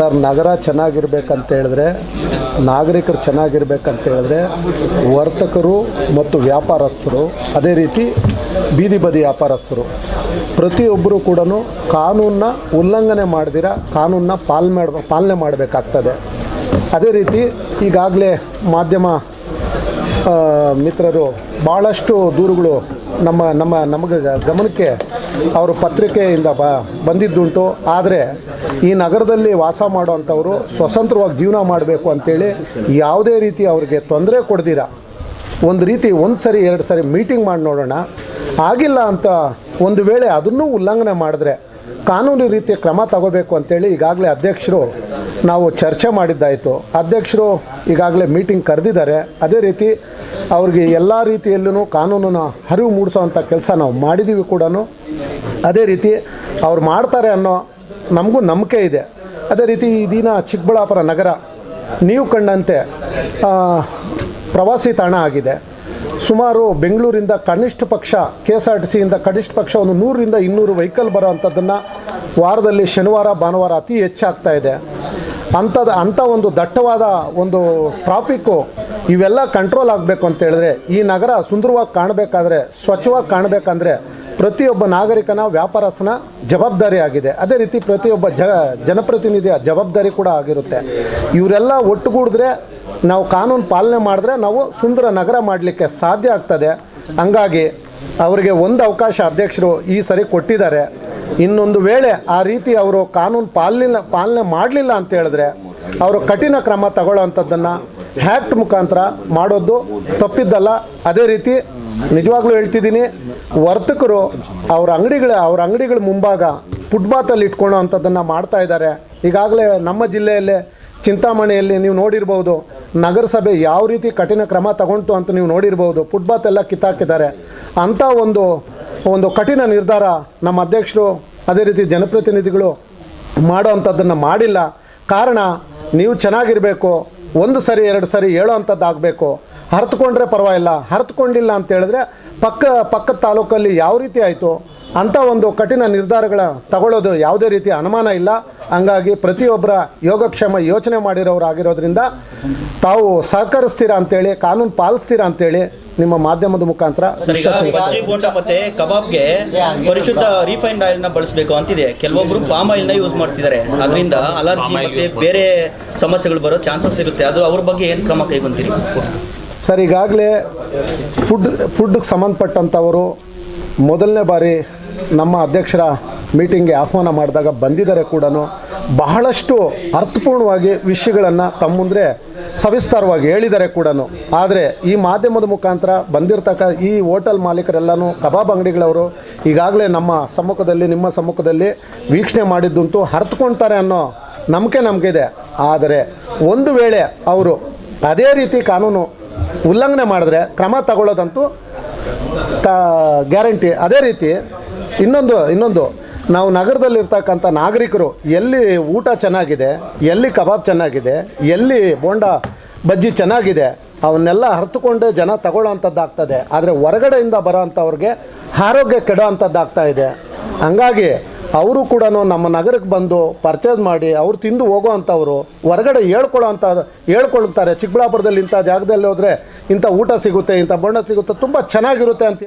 Sir, ನಗರ ಚೆನ್ನಾಗಿರ್ಬೇಕಂತ ಹೇಳಿದ್ರೆ, ನಾಗರಿಕರು ಚೆನ್ನಾಗಿರ್ಬೇಕಂತ ಹೇಳಿದ್ರೆ, ವರ್ತಕರು ಮತ್ತು ವ್ಯಾಪಾರಸ್ಥರು, ಅದೇ ರೀತಿ ಬೀದಿ ಬದಿ ವ್ಯಾಪಾರಸ್ಥರು ಪ್ರತಿಯೊಬ್ಬರು ಕೂಡ ಕಾನೂನನ್ನ ಉಲ್ಲಂಘನೆ ಮಾಡ್ದಿರ ಕಾನೂನನ್ನ ಪಾಲನೆ ಮಾಡಬೇಕಾಗ್ತದೆ. ಅದೇ ರೀತಿ ಈಗಾಗಲೇ ಮಾಧ್ಯಮ ಮಿತ್ರರು ಭಾಳಷ್ಟು ದೂರುಗಳು ನಮಗೆ ಗಮನಕ್ಕೆ ಅವರು ಪತ್ರಿಕೆಯಿಂದ ಬಂದಿದ್ದುಂಟು. ಆದರೆ ಈ ನಗರದಲ್ಲಿ ವಾಸ ಮಾಡೋವಂಥವರು ಸ್ವತಂತ್ರವಾಗಿ ಜೀವನ ಮಾಡಬೇಕು ಅಂಥೇಳಿ ಯಾವುದೇ ರೀತಿ ಅವ್ರಿಗೆ ತೊಂದರೆ ಕೊಡ್ದಿರ ಒಂದು ರೀತಿ ಒಂದು ಸರಿ ಎರಡು ಸರಿ ಮೀಟಿಂಗ್ ಮಾಡಿ ನೋಡೋಣ, ಆಗಿಲ್ಲ ಅಂತ ಒಂದು ವೇಳೆ ಅದನ್ನೂ ಉಲ್ಲಂಘನೆ ಮಾಡಿದ್ರೆ ಕಾನೂನು ರೀತಿಯ ಕ್ರಮ ತಗೋಬೇಕು ಅಂತೇಳಿ ಈಗಾಗಲೇ ಅಧ್ಯಕ್ಷರು ನಾವು ಚರ್ಚೆ ಮಾಡಿದ್ದಾಯಿತು. ಅಧ್ಯಕ್ಷರು ಈಗಾಗಲೇ ಮೀಟಿಂಗ್ ಕರೆದಿದ್ದಾರೆ. ಅದೇ ರೀತಿ ಅವ್ರಿಗೆ ಎಲ್ಲ ರೀತಿಯಲ್ಲೂ ಕಾನೂನನ್ನು ಅರಿವು ಮೂಡಿಸೋವಂಥ ಕೆಲಸ ನಾವು ಮಾಡಿದ್ದೀವಿ ಕೂಡ. ಅದೇ ರೀತಿ ಅವ್ರು ಮಾಡ್ತಾರೆ ಅನ್ನೋ ನಮಗೂ ನಂಬಿಕೆ ಇದೆ. ಅದೇ ರೀತಿ ಈ ದಿನ ಚಿಕ್ಕಬಳ್ಳಾಪುರ ನಗರ ನೀವು ಕಂಡಂತೆ ಪ್ರವಾಸಿ ತಾಣ ಆಗಿದೆ. ಸುಮಾರು ಬೆಂಗಳೂರಿಂದ ಕನಿಷ್ಠ ಪಕ್ಷ KSRTCಯಿಂದ ಕನಿಷ್ಠ ಪಕ್ಷ ಒಂದು 100ರಿಂದ 200 ವೆಹಿಕಲ್ ಬರೋ ಅಂಥದ್ದನ್ನು ವಾರದಲ್ಲಿ ಶನಿವಾರ ಭಾನುವಾರ ಅತಿ ಹೆಚ್ಚಾಗ್ತಾ ಇದೆ. ಅಂಥ ಒಂದು ದಟ್ಟವಾದ ಒಂದು ಟ್ರಾಫಿಕ್ಕು ಇವೆಲ್ಲ ಕಂಟ್ರೋಲ್ ಆಗಬೇಕು ಅಂತ ಹೇಳಿದ್ರೆ, ಈ ನಗರ ಸುಂದರವಾಗಿ ಕಾಣಬೇಕಾದ್ರೆ, ಸ್ವಚ್ಛವಾಗಿ ಕಾಣಬೇಕಂದ್ರೆ ಪ್ರತಿಯೊಬ್ಬ ನಾಗರಿಕನ ವ್ಯಾಪಾರಸ್ಥನ ಜವಾಬ್ದಾರಿ ಆಗಿದೆ. ಅದೇ ರೀತಿ ಪ್ರತಿಯೊಬ್ಬ ಜನಪ್ರತಿನಿಧಿಯ ಜವಾಬ್ದಾರಿ ಕೂಡ ಆಗಿರುತ್ತೆ. ಇವರೆಲ್ಲ ಒಟ್ಟುಗೂಡಿದ್ರೆ ನಾವು ಕಾನೂನು ಪಾಲನೆ ಮಾಡಿದ್ರೆ ನಾವು ಸುಂದರ ನಗರ ಮಾಡಲಿಕ್ಕೆ ಸಾಧ್ಯ ಆಗ್ತದೆ. ಹಂಗಾಗಿ ಅವರಿಗೆ ಒಂದು ಅವಕಾಶ ಅಧ್ಯಕ್ಷರು ಈ ಸರಿ ಕೊಟ್ಟಿದ್ದಾರೆ. ಇನ್ನೊಂದು ವೇಳೆ ಆ ರೀತಿ ಅವರು ಕಾನೂನು ಪಾಲನೆ ಮಾಡಲಿಲ್ಲ ಅಂತ ಹೇಳಿದ್ರೆ ಅವರು ಕಠಿಣ ಕ್ರಮ ತಗೊಳ್ಳೋ ಅಂಥದ್ದನ್ನು ಹ್ಯಾಕ್ಟ್ ಮುಖಾಂತರ ಮಾಡೋದು ತಪ್ಪಿದ್ದಲ್ಲ. ಅದೇ ರೀತಿ ನಿಜವಾಗ್ಲೂ ಹೇಳ್ತಿದ್ದೀನಿ, ವರ್ತಕರು ಅವ್ರ ಅಂಗಡಿಗಳ ಮುಂಭಾಗ ಫುಟ್ಪಾತಲ್ಲಿ ಇಟ್ಕೊಳ್ಳೋ ಅಂಥದ್ದನ್ನು ಮಾಡ್ತಾ ಇದ್ದಾರೆ. ಈಗಾಗಲೇ ನಮ್ಮ ಜಿಲ್ಲೆಯಲ್ಲೇ ಚಿಂತಾಮಣಿಯಲ್ಲಿ ನೀವು ನೋಡಿರ್ಬೋದು, ನಗರಸಭೆ ಯಾವ ರೀತಿ ಕಠಿಣ ಕ್ರಮ ತಗೊಂತು ಅಂತ ನೀವು ನೋಡಿರ್ಬೋದು. ಫುಟ್ಪಾತ್ ಎಲ್ಲ ಕಿತ್ತಾಕಿದ್ದಾರೆ. ಅಂಥ ಒಂದು ಕಠಿಣ ನಿರ್ಧಾರ ನಮ್ಮ ಅಧ್ಯಕ್ಷರು ಅದೇ ರೀತಿ ಜನಪ್ರತಿನಿಧಿಗಳು ಮಾಡೋ ಅಂಥದ್ದನ್ನು ಮಾಡಿಲ್ಲ. ಕಾರಣ ನೀವು ಚೆನ್ನಾಗಿರಬೇಕು, ಒಂದು ಸರಿ ಎರಡು ಸರಿ ಹೇಳೋ ಅಂಥದ್ದು ಆಗಬೇಕು. ಹರಿದುಕೊಂಡ್ರೆ ಪರವಾಗಿಲ್ಲ, ಹರಿದುಕೊಂಡಿಲ್ಲ ಅಂತ ಹೇಳಿದ್ರೆ ಪಕ್ಕದ ತಾಲೂಕಲ್ಲಿ ಯಾವ ರೀತಿ ಆಯಿತು ಅಂಥ ಒಂದು ಕಠಿಣ ನಿರ್ಧಾರಗಳ ತಗೊಳ್ಳೋದು ಯಾವುದೇ ರೀತಿಯ ಅನುಮಾನ ಇಲ್ಲ. ಹಂಗಾಗಿ ಪ್ರತಿಯೊಬ್ಬರ ಯೋಗಕ್ಷೇಮ ಯೋಚನೆ ಮಾಡಿರೋರು ಆಗಿರೋದ್ರಿಂದ ತಾವು ಸಹಕರಿಸ್ತೀರಾ ಅಂತೇಳಿ, ಕಾನೂನು ಪಾಲಿಸ್ತೀರಾ ಅಂತೇಳಿ ನಿಮ್ಮ ಮಾಧ್ಯಮದ ಮುಖಾಂತರ ಮತ್ತೆ ಕಬಾಬ್ಗೆ ಪರಿಶುದ್ಧ ರಿಫೈನ್ಡ್ ಆಯಿಲ್ ನ ಬಳಸಬೇಕು ಅಂತಿದೆ. ಕೆಲವೊಬ್ರು ಪಾಮ್ ಆಯಿಲ್ ನ ಯೂಸ್ ಮಾಡ್ತಿದ್ದಾರೆ. ಅದರಿಂದ ಅಲರ್ಜಿ ಮತ್ತೆ ಬೇರೆ ಸಮಸ್ಯೆಗಳು ಬರೋ ಚಾನ್ಸಸ್ ಇರುತ್ತೆ. ಅದು ಅವ್ರ ಬಗ್ಗೆ ಏನು ಕ್ರಮ ಕೈಗೊಂತೀರಿ ಸರ್? ಈಗಾಗಲೇ ಫುಡ್ಗೆ ಸಂಬಂಧಪಟ್ಟಂಥವರು ಮೊದಲನೇ ಬಾರಿ ನಮ್ಮ ಅಧ್ಯಕ್ಷರ ಮೀಟಿಂಗ್ಗೆ ಆಹ್ವಾನ ಮಾಡಿದಾಗ ಬಂದಿದ್ದಾರೆ ಕೂಡ. ಬಹಳಷ್ಟು ಅರ್ಥಪೂರ್ಣವಾಗಿ ವಿಷಯಗಳನ್ನು ತಮ್ಮ ಮುಂದೆ ಸವಿಸ್ತಾರವಾಗಿ ಹೇಳಿದ್ದಾರೆ ಕೂಡ. ಆದರೆ ಈ ಮಾಧ್ಯಮದ ಮುಖಾಂತರ ಬಂದಿರತಕ್ಕ ಈ ಹೋಟೆಲ್ ಮಾಲೀಕರೆಲ್ಲನೂ, ಕಬಾಬ್ ಅಂಗಡಿಗಳವರು ಈಗಾಗಲೇ ನಮ್ಮ ಸಮ್ಮುಖದಲ್ಲಿ, ನಿಮ್ಮ ಸಮ್ಮುಖದಲ್ಲಿ ವೀಕ್ಷಣೆ ಮಾಡಿದ್ದಂತೂ ಅರ್ಥಕೊಳ್ತಾರೆ ಅನ್ನೋ ನಂಬಿಕೆ ಇದೆ. ಆದರೆ ಒಂದು ವೇಳೆ ಅವರು ಅದೇ ರೀತಿ ಕಾನೂನು ಉಲ್ಲಂಘನೆ ಮಾಡಿದ್ರೆ ಕ್ರಮ ತಗೊಳ್ಳೋದಂತೂ ಗ್ಯಾರಂಟಿ. ಅದೇ ರೀತಿ ಇನ್ನೊಂದು ನಾವು ನಗರದಲ್ಲಿರ್ತಕ್ಕಂಥ ನಾಗರಿಕರು ಎಲ್ಲಿ ಊಟ ಚೆನ್ನಾಗಿದೆ, ಎಲ್ಲಿ ಕಬಾಬ್ ಚೆನ್ನಾಗಿದೆ, ಎಲ್ಲಿ ಬೋಂಡ ಬಜ್ಜಿ ಚೆನ್ನಾಗಿದೆ ಅವನ್ನೆಲ್ಲ ಅರ್ಥಕೊಂಡೇ ಜನ ತಗೊಳ್ಳೋ ಅಂಥದ್ದಾಗ್ತದೆ. ಆದರೆ ಹೊರಗಡೆಯಿಂದ ಬರೋ ಅಂಥವ್ರಿಗೆ ಆರೋಗ್ಯ ಕೆಡೋ ಅಂಥದ್ದಾಗ್ತಾ ಇದೆ. ಹಂಗಾಗಿ ಅವರು ಕೂಡ ನಮ್ಮ ನಗರಕ್ಕೆ ಬಂದು ಪರ್ಚೇಸ್ ಮಾಡಿ ಅವ್ರು ತಿಂದು ಹೋಗೋ ಅಂಥವ್ರು ಹೊರಗಡೆ ಹೇಳ್ಕೊಳ್ತಾರೆ. ಚಿಕ್ಕಬಳ್ಳಾಪುರದಲ್ಲಿ ಇಂಥ ಜಾಗದಲ್ಲಿ ಹೋದರೆ ಇಂಥ ಊಟ ಸಿಗುತ್ತೆ, ಇಂಥ ಬೋಂಡ ಸಿಗುತ್ತೆ, ತುಂಬ ಚೆನ್ನಾಗಿರುತ್ತೆ ಅಂತ.